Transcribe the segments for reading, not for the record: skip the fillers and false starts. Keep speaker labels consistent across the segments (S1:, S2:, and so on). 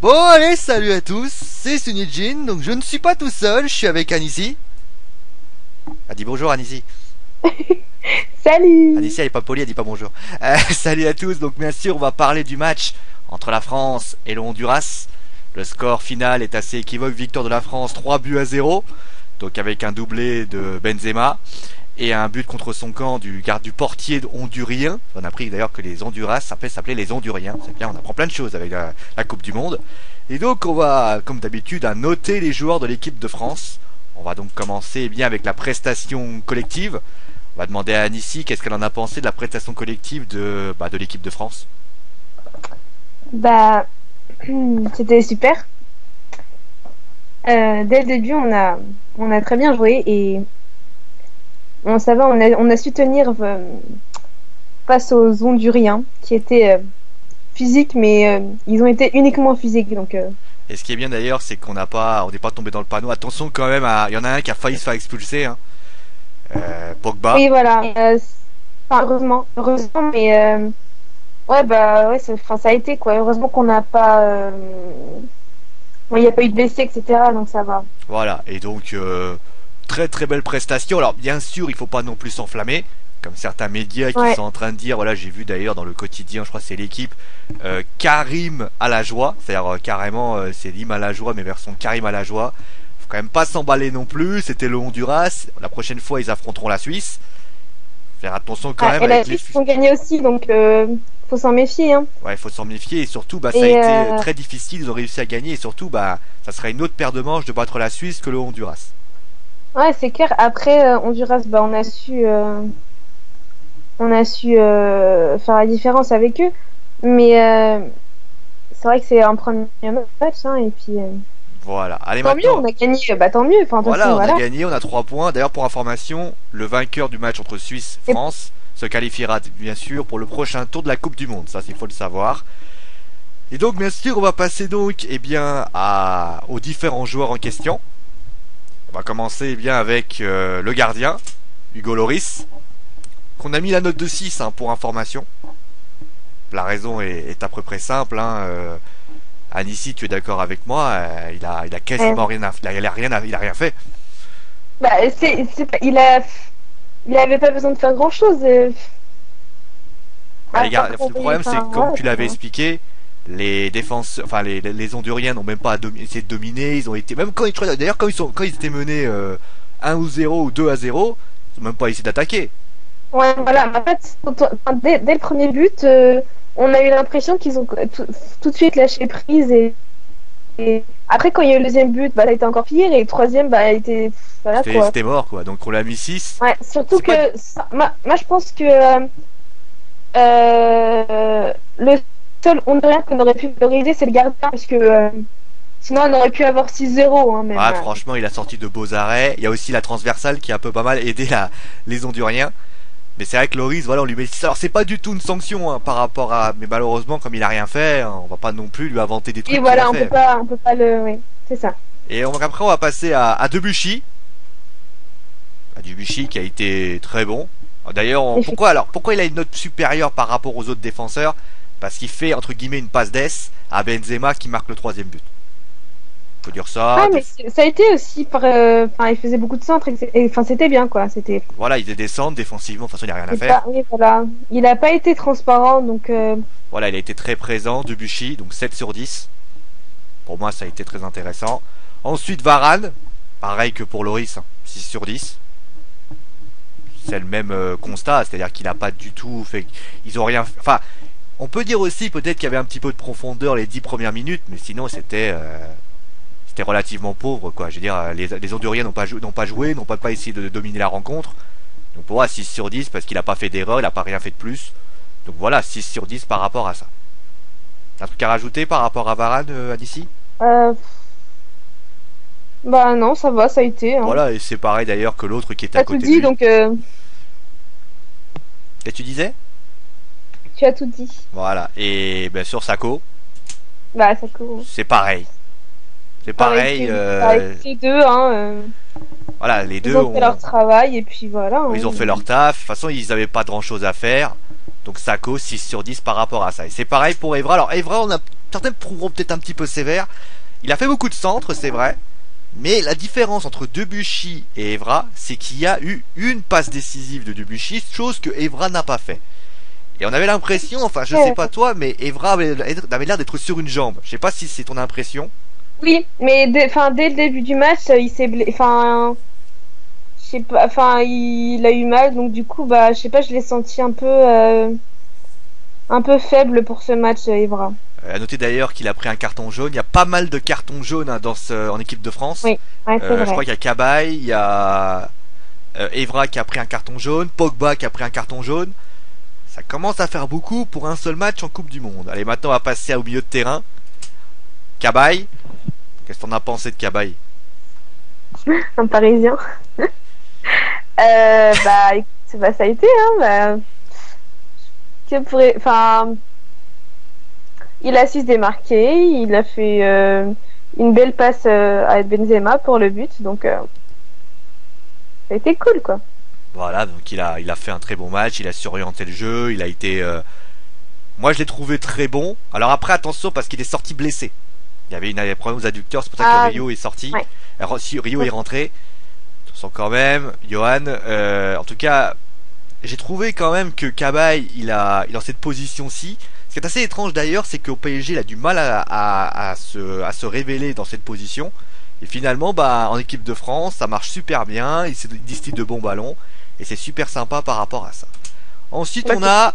S1: Bon allez, salut à tous, c'est Sunijin, donc je ne suis pas tout seul, je suis avec Anissi. Elle dit bonjour Anissi.
S2: Salut.
S1: Anissi elle est pas polie, elle dit pas bonjour. Salut à tous, donc bien sûr on va parler du match entre la France et le Honduras. Le score final est assez équivoque, victoire de la France 3-0, donc avec un doublé de Benzema et un but contre son camp du garde du portier hondurien. On a appris d'ailleurs que les Honduras s'appelaient les Honduriens. C'est bien, on apprend plein de choses avec la Coupe du Monde. Et donc on va, comme d'habitude, noter les joueurs de l'équipe de France. On va donc commencer bien avec la prestation collective. On va demander à Anissi qu'est-ce qu'elle en a pensé de la prestation collective de l'équipe de France.
S2: Bah, c'était super. Dès le début, on a très bien joué et ça va, on a su tenir face aux Honduriens qui étaient physiques, mais ils ont été uniquement physiques. Donc,
S1: Et ce qui est bien d'ailleurs, c'est qu'on n'est pas tombé dans le panneau. Attention quand même, il y en a un qui a failli se faire expulser, hein. Pogba.
S2: oui, voilà. Enfin, heureusement, mais ouais, bah, ouais, ça a été quoi. Heureusement qu'on n'a pas, il n'y a pas eu de blessés, etc. Donc ça va.
S1: Voilà, et donc très très belle prestation. Alors bien sûr, il faut pas non plus s'enflammer, comme certains médias qui sont en train de dire, voilà, j'ai vu d'ailleurs dans le quotidien, je crois que c'est l'équipe, Karim à la joie, c'est-à-dire carrément c'est Lim à la joie, mais version Karim à la joie. Faut quand même pas s'emballer non plus, c'était le Honduras, la prochaine fois ils affronteront la Suisse. Faire attention quand même.
S2: Et la Suisse ont gagné aussi, donc faut s'en méfier, hein.
S1: Ouais, il faut s'en méfier et surtout ça a été très difficile, ils ont réussi à gagner et surtout ça serait une autre paire de manches de battre la Suisse que le Honduras.
S2: Ouais, c'est clair. Après Honduras, on a su faire la différence avec eux, mais c'est vrai que c'est un premier match, hein, et puis
S1: voilà. Allez,
S2: tant
S1: maintenant,
S2: mieux, on a gagné, tant mieux. Enfin,
S1: voilà,
S2: voilà.
S1: a gagné, on a 3 points. D'ailleurs, pour information, le vainqueur du match entre Suisse et France se qualifiera bien sûr pour le prochain tour de la Coupe du Monde. Ça, il faut le savoir. Et donc, bien sûr, on va passer donc aux différents joueurs en question. On va commencer avec le gardien, Hugo Lloris, qu'on a mis la note de 6, hein, pour information. La raison est à peu près simple, hein. Anissi, tu es d'accord avec moi, il a quasiment rien fait.
S2: Bah, il avait pas besoin de faire grand chose.
S1: Le problème, c'est que comme tu l'avais expliqué, les défenses, enfin les Honduriens n'ont même pas essayé de dominer. Ils ont été, même quand ils étaient menés 1 ou 0 ou 2-0, ils n'ont même pas essayé d'attaquer.
S2: Ouais, voilà. En fait, dès le premier but, on a eu l'impression qu'ils ont tout de suite lâché prise et après, quand il y a eu le deuxième but, ça a été encore pire et le troisième, était voilà, quoi.
S1: C'était mort, quoi. Donc on l'a mis 6.
S2: Ouais, surtout que moi je pense que le seul Hondurien qu'on aurait pu valoriser, c'est le gardien, parce que sinon on aurait pu avoir 6-0, hein, même.
S1: Ouais, franchement, il a sorti de beaux arrêts. Il y a aussi la transversale qui a un peu pas mal aidé les Honduriens. Mais c'est vrai que Lloris, voilà, on lui met 6. Alors c'est pas du tout une sanction, hein, par rapport à. Mais malheureusement, comme il a rien fait, hein, on va pas non plus lui inventer des trucs.
S2: Et voilà, on peut pas le. Oui, c'est ça.
S1: Et après, on va passer à Debuchy. Debuchy qui a été très bon. D'ailleurs, pourquoi il a une note supérieure par rapport aux autres défenseurs? Parce qu'il fait entre guillemets une passe d'ess à Benzema qui marque le 3e but. Faut dire ça.
S2: Ah, mais ça a été aussi il faisait beaucoup de centres et c'était bien, quoi. C'était.
S1: Voilà, il faisait des centres défensivement. De toute façon, il n'y a rien à faire.
S2: Oui, voilà. Il a pas été transparent, donc.
S1: Voilà, il a été très présent, Debuchy, donc 7 sur 10. Pour moi, ça a été très intéressant. Ensuite, Varane, pareil que pour Lloris, hein, 6 sur 10. C'est le même constat, c'est-à-dire qu'il n'a pas du tout fait. Ils ont rien. Enfin, on peut dire aussi peut-être qu'il y avait un petit peu de profondeur les 10 premières minutes, mais sinon c'était relativement pauvre, quoi. Je veux dire, les Honduriens n'ont pas joué, n'ont pas essayé de dominer la rencontre. Donc pour moi, 6 sur 10 parce qu'il n'a pas fait d'erreur, il n'a pas rien fait de plus. Donc voilà, 6 sur 10 par rapport à ça. Un truc à rajouter par rapport à Varane, Anissi?
S2: Bah non, ça va, ça a été. Hein.
S1: Voilà, et c'est pareil d'ailleurs que l'autre qui était à côté de lui.
S2: Donc.
S1: Et tu disais?
S2: Tu as tout dit.
S1: Voilà, et bien sûr Sako.
S2: Bah Sako.
S1: C'est pareil. C'est pareil.
S2: Avec les deux, hein.
S1: Voilà, les deux
S2: ils ont fait leur travail et puis voilà.
S1: Ils ont fait leur taf. De toute façon, ils n'avaient pas grand chose à faire. Donc Sako, 6 sur 10 par rapport à ça. Et c'est pareil pour Evra. Alors Evra, certains trouveront peut-être un petit peu sévère. Il a fait beaucoup de centres, c'est vrai. Mais la différence entre Debuchy et Evra, c'est qu'il y a eu une passe décisive de Debuchy, chose que Evra n'a pas fait. Et on avait l'impression, enfin je sais pas toi, mais Evra avait l'air d'être sur une jambe. Je sais pas si c'est ton impression.
S2: Oui, mais dès le début du match, il s'est blessé. Enfin, je sais pas. Enfin, il a eu mal, donc du coup, bah, je sais pas, je l'ai senti un peu faible pour ce match, Evra.
S1: À noter d'ailleurs qu'il a pris un carton jaune. Il y a pas mal de cartons jaunes hein, en équipe de France.
S2: Oui, ouais, c'est
S1: Je
S2: vrai.
S1: crois qu'il y a Cabaye, il y a Evra qui a pris un carton jaune, Pogba qui a pris un carton jaune. Ça commence à faire beaucoup pour un seul match en Coupe du Monde. Allez, maintenant on va passer au milieu de terrain. Cabaye. Qu'est-ce qu'on a pensé de Cabaye?
S2: Un Parisien. Bah, écoute, bah, ça a été, hein. Bah, enfin, il a su se démarquer. Il a fait une belle passe à Benzema pour le but, donc ça a été cool, quoi.
S1: Voilà, donc il a fait un très bon match. Il a surorienté le jeu. Il a été. Moi, je l'ai trouvé très bon. Alors après, attention parce qu'il est sorti blessé. Il y avait des problèmes aux adducteurs. C'est pour ça que Rio est sorti.
S2: Ouais.
S1: Alors, si Rio est rentré. Attention quand même, Johan. En tout cas, j'ai trouvé quand même que Cabaye, il est dans cette position-ci. Ce qui est assez étrange d'ailleurs, c'est qu'au PSG, il a du mal à se révéler dans cette position. Et finalement, bah, en équipe de France, ça marche super bien. Il distille de bons ballons. Et c'est super sympa par rapport à ça. Ensuite, on a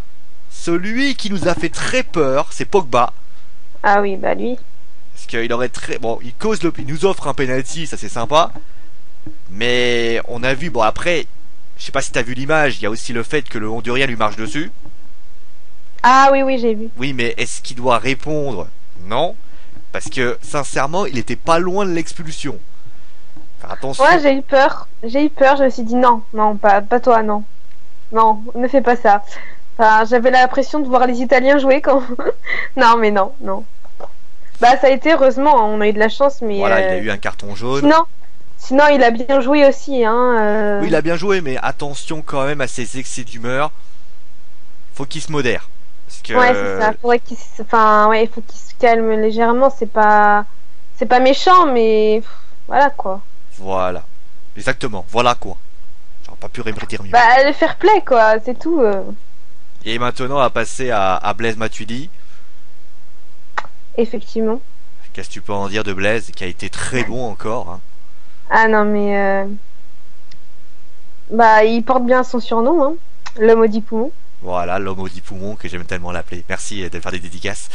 S1: celui qui nous a fait très peur, c'est Pogba.
S2: Ah oui, bah lui.
S1: Parce qu'il aurait très... Bon, il nous offre un penalty, ça c'est sympa. Mais on a vu, bon après, je sais pas si t'as vu l'image, il y a aussi le fait que le Hondurien lui marche dessus.
S2: Ah oui, oui, j'ai vu.
S1: Oui, mais est-ce qu'il doit répondre? Non. Parce que, sincèrement, il était pas loin de l'expulsion. Faire attention.
S2: Ouais, j'ai eu peur. J'ai eu peur, je me suis dit non, non, pas toi, non. Non, ne fais pas ça. Enfin, j'avais l'impression de voir les Italiens jouer quand... non, mais non, non. Bah, ça a été, heureusement, on a eu de la chance, mais...
S1: Voilà, il a eu un carton jaune.
S2: Sinon, il a bien joué aussi, hein.
S1: Oui, il a bien joué, mais attention quand même à ses excès d'humeur. Faut qu'il se modère. Parce que...
S2: Ouais, c'est ça. Faudrait qu'il Enfin, ouais, il faut qu'il se calme légèrement. C'est pas méchant, mais... Voilà, quoi.
S1: Voilà. Exactement. Voilà quoi. J'aurais pas pu dire mieux.
S2: Bah, le fair play, quoi. C'est tout.
S1: Et maintenant, on va passer à Blaise Matuidi.
S2: Effectivement.
S1: Qu'est-ce que tu peux en dire de Blaise, qui a été très bon encore hein.
S2: Ah non, mais... Bah, il porte bien son surnom, hein. L'homme aux 10 poumons.
S1: Voilà, l'homme aux 10 poumons, que j'aime tellement l'appeler. Merci de faire des dédicaces.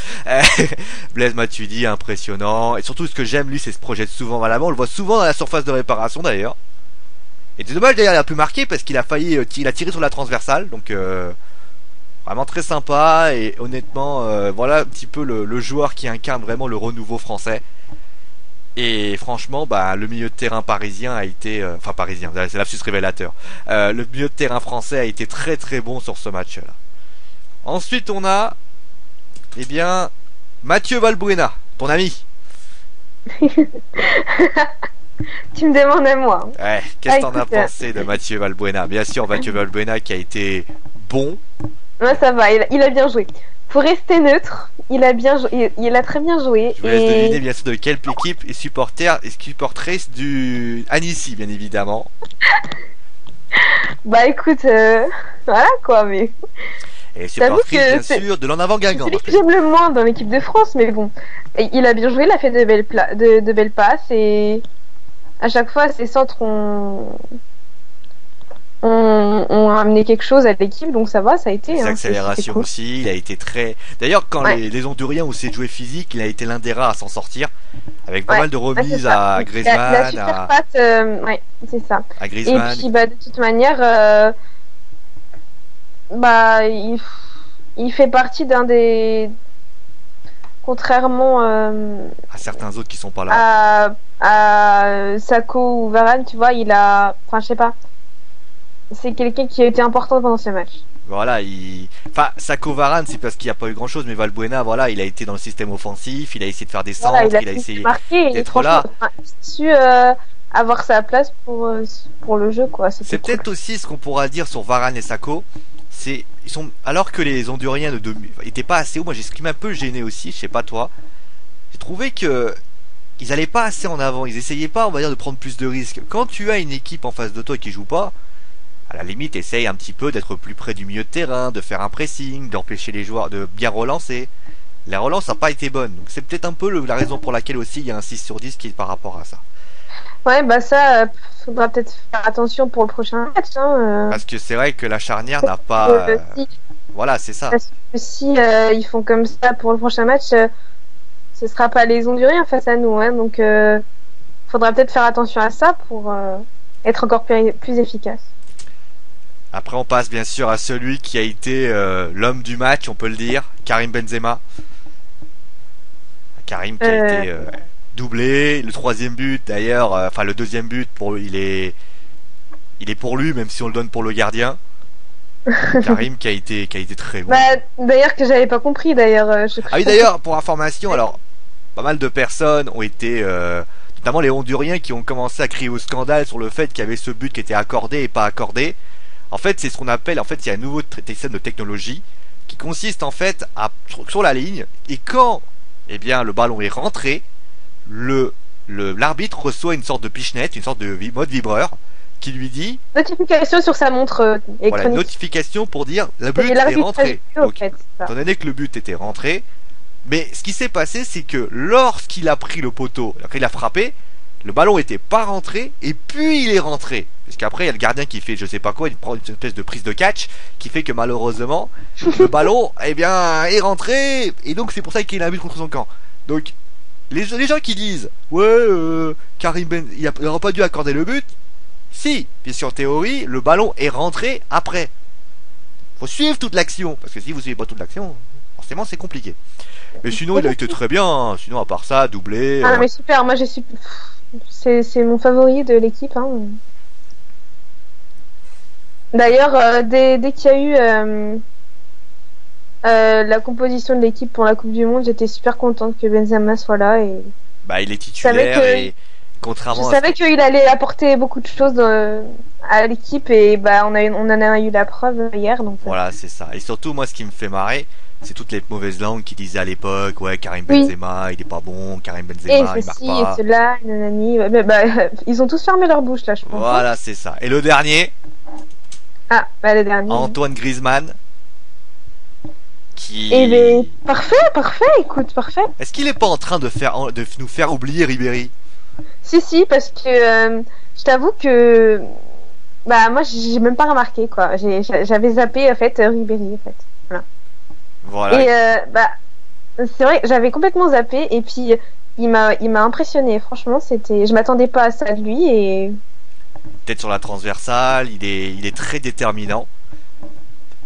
S1: Blaise Matuidi, impressionnant. Et surtout, ce que j'aime, lui, c'est se projette souvent à l'avant. On le voit souvent dans la surface de réparation, d'ailleurs. Et c'est dommage, d'ailleurs, il a pu marquer, parce qu'il a failli... il a tiré sur la transversale, donc... vraiment très sympa, et honnêtement, voilà un petit peu le joueur qui incarne vraiment le renouveau français. Et franchement, bah, le milieu de terrain parisien a été... enfin, parisien, c'est l'absus révélateur. Le milieu de terrain français a été très très bon sur ce match-là. Ensuite, on a... Eh bien... Mathieu Valbuena, ton ami.
S2: Tu me demandes à moi.
S1: Ouais, qu'est-ce que t'en as pensé de Mathieu Valbuena? Bien sûr, Mathieu Valbuena qui a été bon.
S2: Ouais, ça va, il a bien joué. Pour rester neutre, il a très bien joué.
S1: Je vous laisse deviner bien sûr de quelle équipe est supportrice du Annecy, bien évidemment.
S2: Bah écoute, voilà quoi, mais...
S1: Et supportrice bien sûr de l'En Avant Guingamp.
S2: C'est celui que j'aime le moins dans l'équipe de France, mais bon. Il a bien joué, il a fait de belles passes, et à chaque fois ses centres ont amené quelque chose à l'équipe, donc ça va, ça a été.
S1: Ses accélérations cool. Aussi, il a été très... D'ailleurs, quand les Honduriens ont essayé de jouer physique, il a été l'un des rares à s'en sortir, avec pas mal de remises à Griezmann.
S2: La super passe, ouais, c'est ça.
S1: À Griezmann.
S2: Et puis, bah, de toute manière, bah, il fait partie d'un des... Contrairement
S1: à certains autres qui sont pas là.
S2: À Sakho ou Varane, tu vois, il a... Enfin, je sais pas. C'est quelqu'un qui a été important pendant ce match.
S1: Voilà, enfin, Sakho Varane, c'est parce qu'il n'y a pas eu grand chose, mais Valbuena, voilà, il a été dans le système offensif, il a essayé de faire des centres,
S2: voilà,
S1: il a essayé
S2: d'être là. Il a su avoir sa place pour le jeu, quoi.
S1: C'est peut-être aussi ce qu'on pourra dire sur Varane et Sakho, ils sont, alors que les Honduriens étaient pas assez hauts, moi j'ai ce qui m'a un peu gêné aussi, je sais pas toi. J'ai trouvé que ils allaient pas assez en avant, ils essayaient pas, on va dire, de prendre plus de risques. Quand tu as une équipe en face de toi qui joue pas, à la limite, essaye un petit peu d'être plus près du milieu de terrain, de faire un pressing, d'empêcher les joueurs de bien relancer. La relance n'a pas été bonne, donc c'est peut-être un peu la raison pour laquelle aussi il y a un 6 sur 10 qui est par rapport à ça.
S2: Ouais, bah ça, faudra peut-être faire attention pour le prochain match. Hein.
S1: Parce que c'est vrai que la charnière n'a pas...
S2: Si,
S1: Voilà, c'est ça.
S2: parce que si ils font comme ça pour le prochain match, ce sera pas les Honduriens face à nous. Hein, donc, faudra peut-être faire attention à ça pour être encore plus efficace.
S1: Après, on passe bien sûr à celui qui a été l'homme du match, on peut le dire, Karim Benzema. Karim qui a été doublé, le troisième but d'ailleurs, enfin le deuxième but il est pour lui, même si on le donne pour le gardien. Karim qui a été très bon.
S2: Bah, d'ailleurs que j'avais pas compris d'ailleurs.
S1: Ah oui, d'ailleurs, pour information, alors pas mal de personnes ont été, notamment les Honduriens, qui ont commencé à crier au scandale sur le fait qu'il y avait ce but qui était accordé et pas accordé. En fait, c'est ce qu'on appelle, en fait, il y a un nouveau système de technologie qui consiste en fait à sur la ligne, et quand eh bien le ballon est rentré, l'arbitre reçoit une sorte de pichenette, une sorte de mode vibreur qui lui dit
S2: notification sur sa montre électronique.
S1: Voilà, une notification pour dire le but est rentré. Donc, étant donné que le but était rentré, mais ce qui s'est passé, c'est que lorsqu'il a pris le poteau, il a frappé, le ballon était pas rentré et puis il est rentré. Parce qu'après, il y a le gardien qui fait je sais pas quoi, il prend une espèce de prise de catch qui fait que malheureusement, le ballon eh bien, est rentré. Et donc, c'est pour ça qu'il a un but contre son camp. Donc, les gens qui disent ouais, Karim Ben, il n'aurait pas dû accorder le but. Si, puisque en théorie, le ballon est rentré après. Faut suivre toute l'action. Parce que si vous suivez pas toute l'action, forcément, c'est compliqué. Mais sinon, il a été très bien. Hein. Sinon, à part ça, doublé.
S2: Ah, mais super, moi, c'est mon favori de l'équipe. Hein. D'ailleurs, dès qu'il y a eu la composition de l'équipe pour la Coupe du Monde, j'étais super contente que Benzema soit là. Et...
S1: Bah, il est titulaire et contrairement
S2: je savais qu'il allait apporter beaucoup de choses à l'équipe et bah, on en a eu la preuve hier. Donc,
S1: voilà, c'est ça. Et surtout, moi, ce qui me fait marrer, c'est toutes les mauvaises langues qui disaient à l'époque ouais, Karim Benzema, il est pas bon, Karim Benzema, il marque pas.
S2: Et cela, nanani. Ouais, bah, ils ont tous fermé leur bouche là, je pense.
S1: Voilà, c'est ça. Et le dernier.
S2: Ah, bah le dernier.
S1: Antoine Griezmann. Qui...
S2: Eh ben, parfait, écoute, parfait.
S1: Est-ce qu'il est pas en train de nous faire oublier Ribéry?
S2: Si, parce que je t'avoue que bah moi j'ai même pas remarqué quoi. J'avais zappé en fait Ribéry en fait. Voilà. Et bah c'est vrai, j'avais complètement zappé et puis il m'a impressionné. Franchement, je m'attendais pas à ça de lui et
S1: peut-être sur la transversale, il est très déterminant.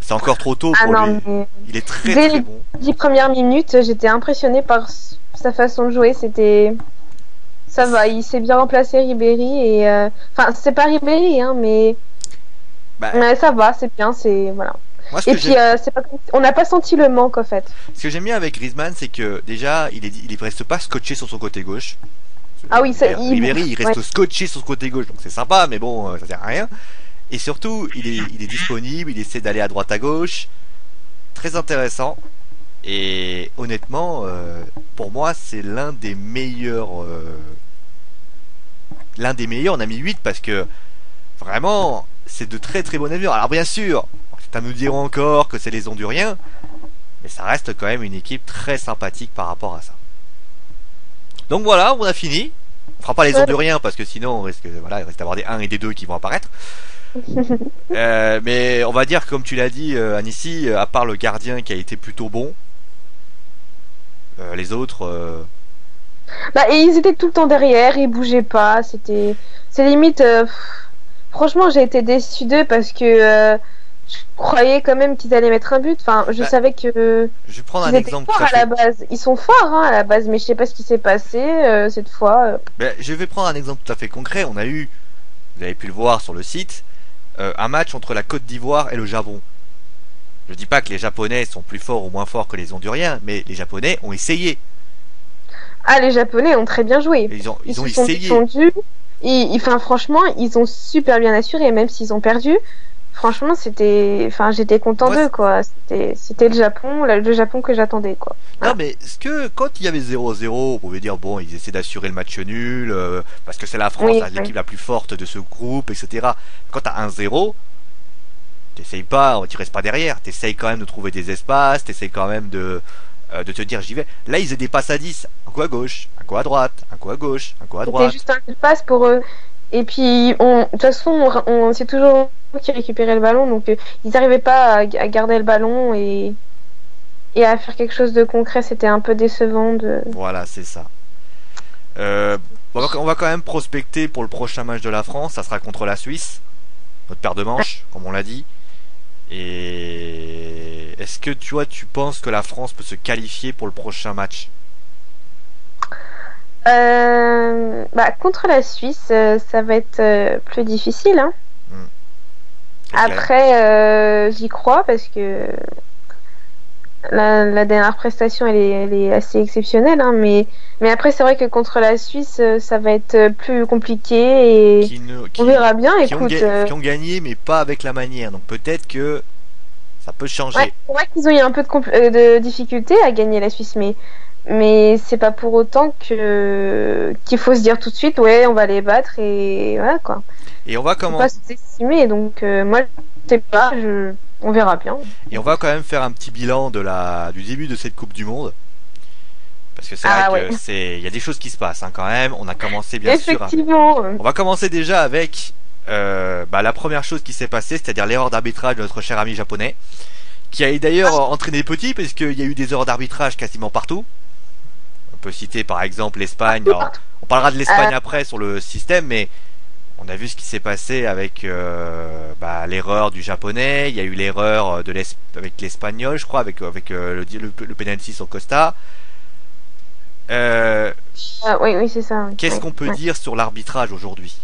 S1: C'est encore trop tôt pour lui. Mais il est très bon.
S2: Les 10 premières minutes, j'étais impressionnée par sa façon de jouer. Ça va, il s'est bien remplacé Ribéry et enfin c'est pas Ribéry hein, mais ça va, c'est bien, voilà. Moi, et puis on n'a pas senti le manque en fait.
S1: Ce que j'aime bien avec Griezmann, c'est que déjà il reste pas scotché sur son côté gauche.
S2: Ah oui,
S1: Ribéry il reste scotché sur son côté gauche, donc c'est sympa, mais bon, ça sert à rien. Et surtout, il est disponible, il essaie d'aller à droite à gauche. Très intéressant. Et honnêtement, pour moi, c'est l'un des meilleurs. On a mis 8 parce que vraiment, c'est de très très bonne allure. Alors bien sûr, certains nous diront encore que c'est les Honduriens, mais ça reste quand même une équipe très sympathique par rapport à ça. Donc voilà, on a fini. On fera pas les Honduriens parce que sinon, il reste d'avoir des 1 et des 2 qui vont apparaître. Mais on va dire, comme tu l'as dit, Anissi, à part le gardien qui a été plutôt bon, les autres.
S2: Bah, et ils étaient tout le temps derrière, ils bougeaient pas. C'est limite. Franchement, j'ai été déçue d'eux parce que je croyais quand même qu'ils allaient mettre un but. Enfin, je savais que.
S1: Je vais prendre un exemple.
S2: Forts à la base. Ils sont forts hein, à la base, mais je sais pas ce qui s'est passé cette fois.
S1: Je vais prendre un exemple tout à fait concret. On a eu, vous avez pu le voir sur le site, un match entre la Côte d'Ivoire et le Japon. Je dis pas que les Japonais sont plus forts ou moins forts que les Honduriens, mais les Japonais ont essayé.
S2: Ah, les Japonais ont très bien joué.
S1: Ils ont essayé.
S2: Enfin, franchement, ils ont super bien assuré, même s'ils ont perdu. Franchement, j'étais content
S1: Moi,
S2: d'eux, quoi. C'était le Japon que j'attendais, quoi.
S1: non,
S2: Voilà.
S1: mais est-ce que quand il y avait 0-0, on pouvait dire, bon, ils essaient d'assurer le match nul, parce que c'est la France,
S2: Oui,
S1: hein,
S2: oui.
S1: l'équipe la plus forte de ce groupe, etc. Quand t'as 1-0, t'essayes pas, tu restes pas derrière, t'essayes quand même de trouver des espaces, t'essayes quand même de te dire j'y vais. Là, ils faisaient des passes à 10, un coup à gauche, un coup à droite, un coup à gauche, un coup à
S2: C'était
S1: droite.
S2: juste un coup de passe pour eux. Et puis, de toute façon, c'est toujours eux qui récupéraient le ballon, donc ils n'arrivaient pas à garder le ballon et à faire quelque chose de concret. C'était un peu décevant de.
S1: Voilà, c'est ça. Euh, on va quand même prospecter pour le prochain match de la France, ça sera contre la Suisse, notre paire de manches, comme on l'a dit. Et est-ce que tu penses que la France peut se qualifier pour le prochain match?
S2: Contre la Suisse, ça va être plus difficile, hein.
S1: Hmm, c'est clair.
S2: Après, j'y crois parce que la dernière prestation, elle est assez exceptionnelle, hein, mais après, c'est vrai que contre la Suisse, ça va être plus compliqué et
S1: Qui, ne,
S2: on verra bien.
S1: qui,
S2: Écoute,
S1: qui ont gagné, mais pas avec la manière. Donc peut-être que ça peut
S2: ouais,
S1: changer.
S2: c'est vrai qu'ils ont eu un peu de difficulté à gagner la Suisse, mais c'est pas pour autant que qu'il faut se dire tout de suite, ouais, on va les battre et voilà quoi.
S1: Et on va
S2: Faut
S1: comment
S2: pas s'estimer, donc moi, je sais pas, on verra bien.
S1: Et on va quand même faire un petit bilan du début de cette Coupe du Monde. Parce que c'est vrai
S2: Ah ouais,
S1: que il y a des choses qui se passent, hein, quand même. On a commencé bien sûr.
S2: effectivement.
S1: On va commencer déjà avec la première chose qui s'est passée, c'est-à-dire l'erreur d'arbitrage de notre cher ami japonais, qui a d'ailleurs entraîné petit, parce qu'il y a eu des erreurs d'arbitrage quasiment partout. On peut citer par exemple l'Espagne.
S2: Partout,
S1: Alors,
S2: partout.
S1: on parlera de
S2: Euh,
S1: l'Espagne après sur le système, mais on a vu ce qui s'est passé avec l'erreur du japonais. Il y a eu l'erreur avec l'espagnol, je crois, avec le penalty sur Costa. Euh,
S2: oui, oui, c'est ça. Oui,
S1: Qu'est-ce
S2: oui,
S1: qu'on peut
S2: oui.
S1: dire sur l'arbitrage aujourd'hui?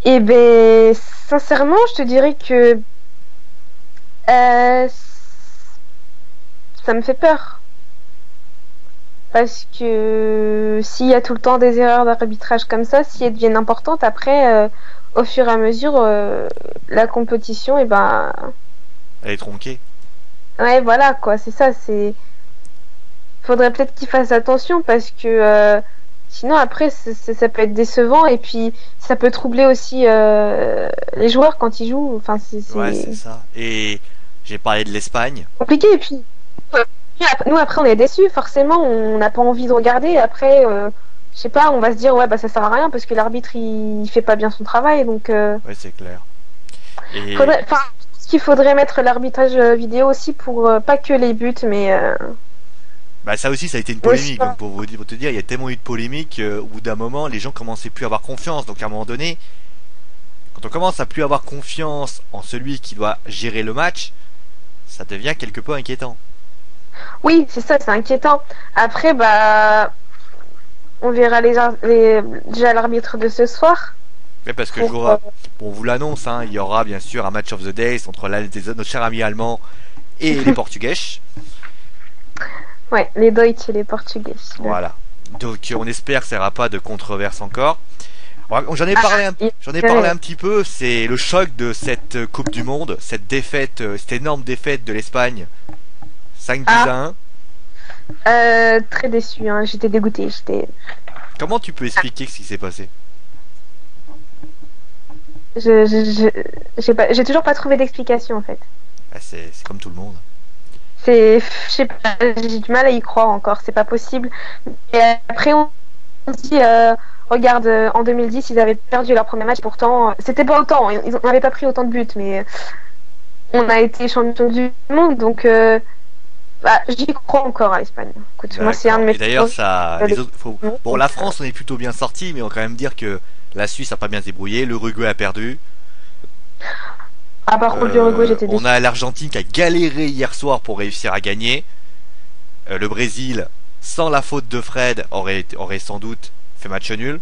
S2: Eh ben, sincèrement, je te dirais que euh, ça me fait peur. Parce que s'il y a tout le temps des erreurs d'arbitrage comme ça, si elles deviennent importantes, après, au fur et à mesure, la compétition, et ben,
S1: Elle est tronquée.
S2: ouais, voilà, quoi, c'est ça, faudrait peut-être qu'ils fassent attention parce que sinon après ça peut être décevant et puis ça peut troubler aussi les joueurs quand ils jouent. Enfin,
S1: Ouais, c'est
S2: c'est
S1: ça. Et j'ai parlé de l'Espagne.
S2: compliqué et puis nous après on est déçus, forcément on n'a pas envie de regarder. Après, je sais pas, on va se dire ouais bah ça sert à rien parce que l'arbitre il fait pas bien son travail donc
S1: Ouais, c'est clair. Et
S2: faudrait, enfin, ce qu'il faudrait mettre l'arbitrage vidéo aussi pour pas que les buts mais
S1: bah ça aussi, ça a été une
S2: aussi.
S1: polémique. Donc pour te dire, il y a tellement eu de polémique au bout d'un moment, les gens commençaient plus à avoir confiance. Donc à un moment donné, quand on commence à plus avoir confiance en celui qui doit gérer le match, ça devient quelque peu inquiétant.
S2: Oui, c'est ça, c'est inquiétant. Après, bah, on verra déjà l'arbitre de ce soir.
S1: Mais parce que
S2: Pour,
S1: on vous l'annonce, hein, il y aura bien sûr un match of the days entre notre cher ami allemand et les Portugais.
S2: ouais, les Deutsch et les Portugais.
S1: Voilà. Donc on espère que ça n'aura pas de controverse encore. J'en ai
S2: Ah,
S1: parlé,
S2: et-
S1: j'en ai parlé un petit peu. C'est le choc de cette Coupe du Monde, cette défaite, cette énorme défaite de l'Espagne, 5 buts
S2: ah,
S1: à 1.
S2: très déçu, hein, j'étais dégoûtée.
S1: Comment tu peux expliquer ce qui s'est passé?
S2: J'ai toujours pas trouvé d'explication en fait.
S1: Bah, c'est comme tout le monde.
S2: Je sais pas, j'ai du mal à y croire encore, c'est pas possible. Et après, on se dit, regarde, en 2010, ils avaient perdu leur premier match, pourtant, c'était pas autant, ils n'avaient pas pris autant de buts, mais on a été champion du monde, donc j'y crois encore à l'Espagne. Écoute, moi, c'est un de
S1: D'accord.
S2: mes
S1: Et d'ailleurs,
S2: favoris
S1: ça,
S2: de
S1: les autres, bon,
S2: l'équipe.
S1: la France, on est plutôt bien sorti, mais on va quand même dire que la Suisse a pas bien se débrouillé, l'Uruguay a perdu.
S2: Par contre, l'Uruguay, j'étais
S1: On
S2: déçue.
S1: a l'Argentine qui a galéré hier soir pour réussir à gagner. Le Brésil, sans la faute de Fred, aurait sans doute fait match nul.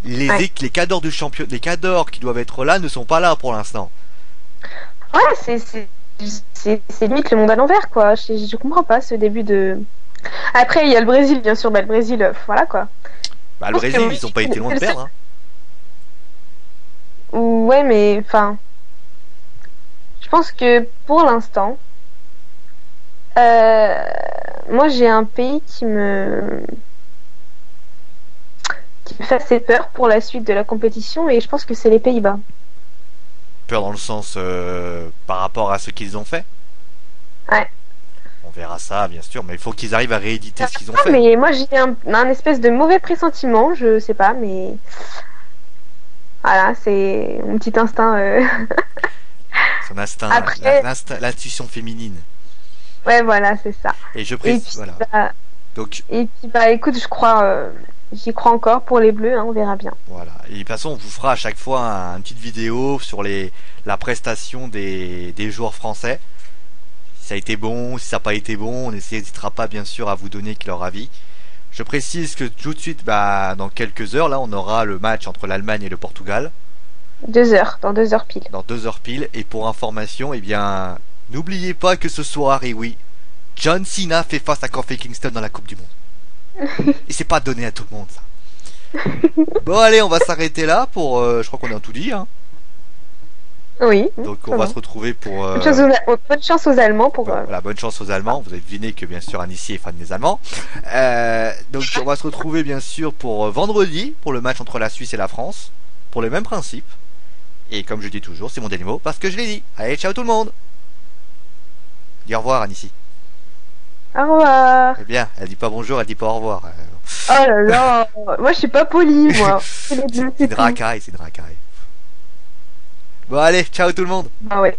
S2: Ouais,
S1: Les cadors du champion, les cadors qui doivent être là ne sont pas là pour l'instant.
S2: ouais c'est limite le monde à l'envers, quoi. Je comprends pas ce début de. Après, il y a le Brésil, bien sûr, bah, le Brésil, voilà, quoi.
S1: Bah,
S2: Je
S1: le
S2: pense que
S1: Brésil, ils ont pas été loin
S2: c'est
S1: de
S2: le seul.
S1: perdre, hein.
S2: Ouais, mais enfin, je pense que pour l'instant, euh, moi j'ai un pays qui me fait assez peur pour la suite de la compétition et je pense que c'est les Pays-Bas.
S1: Peur dans le sens par rapport à ce qu'ils ont fait.
S2: Ouais.
S1: On verra ça, bien sûr, mais il faut qu'ils arrivent à rééditer ce qu'ils ont
S2: Ah,
S1: fait.
S2: mais moi j'ai un espèce de mauvais pressentiment, je sais pas, mais voilà, c'est mon petit instinct.
S1: Son instinct,
S2: Après,
S1: l'intuition féminine.
S2: ouais, voilà, c'est ça.
S1: Et je
S2: Et
S1: précise,
S2: puis,
S1: voilà.
S2: bah,
S1: Donc,
S2: écoute, j'y crois encore pour les Bleus, hein, on verra bien.
S1: voilà. Et de toute façon, on vous fera à chaque fois une petite vidéo sur la prestation des joueurs français. Si ça a été bon, si ça n'a pas été bon, on n'hésitera pas, bien sûr, à vous donner leur avis. Je précise que tout de suite, bah, dans quelques heures, là, on aura le match entre l'Allemagne et le Portugal.
S2: 2 heures, dans 2 heures pile.
S1: Dans 2 heures pile. Et pour information, eh bien, n'oubliez pas que ce soir, et oui, John Cena fait face à Kofi Kingston dans la Coupe du Monde. Et c'est pas donné à tout le monde, ça. Bon, allez, on va s'arrêter là pour. Je crois qu'on a tout dit, hein.
S2: Oui,
S1: Donc, on
S2: ça
S1: va
S2: va.
S1: se retrouver pour.
S2: Bonne chance aux Allemands pour.
S1: Voilà, bonne chance aux Allemands. Vous avez deviné que, bien sûr, Anissi est fan des Allemands. Donc, on va se retrouver, bien sûr, pour vendredi, pour le match entre la Suisse et la France, pour le même principe. Et comme je dis toujours, c'est mon dernier mot, parce que je l'ai dit. Allez, ciao tout le monde. Dis au revoir, Anissi.
S2: Au revoir.
S1: Eh bien, elle dit pas bonjour, elle dit pas au revoir.
S2: Oh là là, moi je suis pas polie, moi. C'est les Bleus,
S1: C'est
S2: c'est
S1: une
S2: tout.
S1: racaille, c'est une racaille. Bon, allez, ciao tout le monde.
S2: Ah ouais.